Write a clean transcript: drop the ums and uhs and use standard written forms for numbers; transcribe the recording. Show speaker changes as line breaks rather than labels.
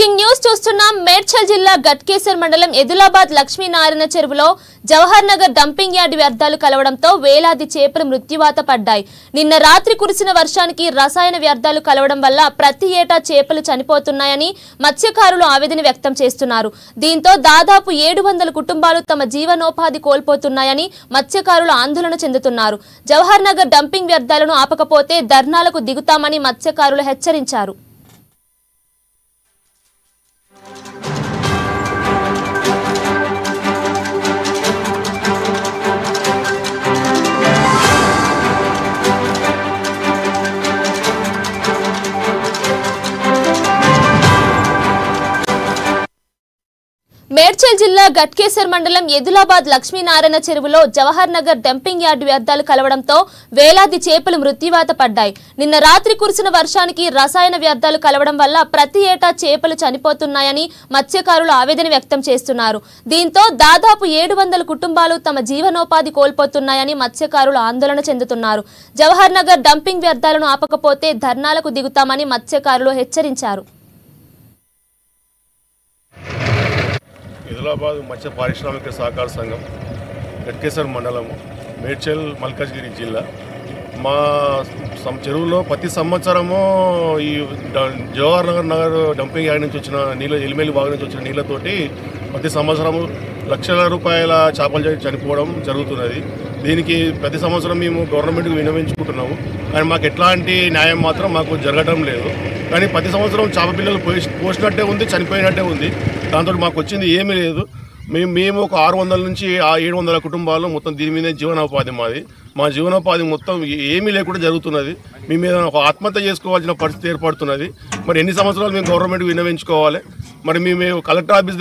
Breaking news చూస్తున్నాం. మేడ్చల్ జిల్లా గట్కేసర్ మండలం ఎదులాబాద్ లక్ష్మీనారాయణ చెరువులో జవహర్ నగర్ డంపింగ్ యార్డ్ వ్యర్థాలు కలవడంతో వేలాది చేపలు మృత్యువాత పడ్డాయి. నిన్న రాత్రి కురిసిన వర్షానికి రసాయన వ్యర్థాలు కలవడం వల్ల ప్రతి ఏటా చేపలు చనిపోతున్నాయని మత్స్యకారులు ఆవేదన వ్యక్తం చేస్తున్నారు. దీంతో దాదాపు 700 కుటుంబాలు తమ జీవనోపాధి కోల్పోతున్నాయని మత్స్యకారులు ఆందోళన చెందుతున్నారు. జవహర్ నగర్ డంపింగ్ వ్యర్థాలను ఆపకపోతే ధర్నాలకు దిగుతామని మత్స్యకారులు హెచ్చరించారు. మేడ్చల్ జిల్లా గట్కేసర్ మండలం ఎదులాబాద్ లక్ష్మీనారాయణ చెరువులో జవహర్ నగర్ డంపింగ్ యార్డ్ వ్యర్థాలు కలవడంతో వేలాది చేపలు మృత్యువాత పడ్డాయి. నిన్న రాత్రి కురిసిన వర్షానికి రసాయన వ్యర్థాలు కలవడం వల్ల ప్రతి ఏటా చేపలు చనిపోతున్నాయని మత్స్యకారులు ఆవేదన వ్యక్తం చేస్తున్నారు. దీంతో దాదాపు 700 కుటుంబాలు తమ జీవనోపాధి కోల్పోతున్నాయని మత్స్యకారులు ఆందోళన చెందుతున్నారు. జవహర్ నగర్ డంపింగ్ వ్యర్థాలను ఆపకపోతే ధర్నాలకు దిగుతామని మత్స్యకారులు హెచ్చరించారు.
ఎదులాబాద్ మత్స్య పారిశ్రామిక సహకార సంఘం గట్కేసర్ మండలము మేడ్చల్ మల్కాజ్గిరి జిల్లా మా చెరువులో ప్రతి సంవత్సరము ఈ జవహర్ నగర్ డంపింగ్ యార్డ్ నుంచి వచ్చిన నీళ్ళ ఎలిమేలి బాగు నుంచి వచ్చిన నీళ్ళతోటి ప్రతి సంవత్సరము లక్షల రూపాయల చేపలు చనిపోవడం జరుగుతున్నది. దీనికి ప్రతి సంవత్సరం మేము గవర్నమెంట్కి విన్నవించుకుంటున్నాము, కానీ మాకు ఎట్లాంటి న్యాయం మాత్రం మాకు జరగడం లేదు. కానీ ప్రతి సంవత్సరం చేప పిల్లలు పోసినట్టే ఉంది, చనిపోయినట్టే ఉంది. దాంతో మాకు వచ్చింది ఏమీ లేదు. మేము ఒక 600 నుంచి 700 కుటుంబాలు మొత్తం దీని మీద జీవనోపాధి మాది. మా జీవనోపాధి మొత్తం ఏమీ లేకుండా జరుగుతున్నది. మేము మీద ఒక ఆత్మహత్య చేసుకోవాల్సిన పరిస్థితి ఏర్పడుతున్నది. మరి ఎన్ని సంవత్సరాలు మేము గవర్నమెంట్కి విన్నవించుకోవాలి? మరి మేము కలెక్టర్ ఆఫీస్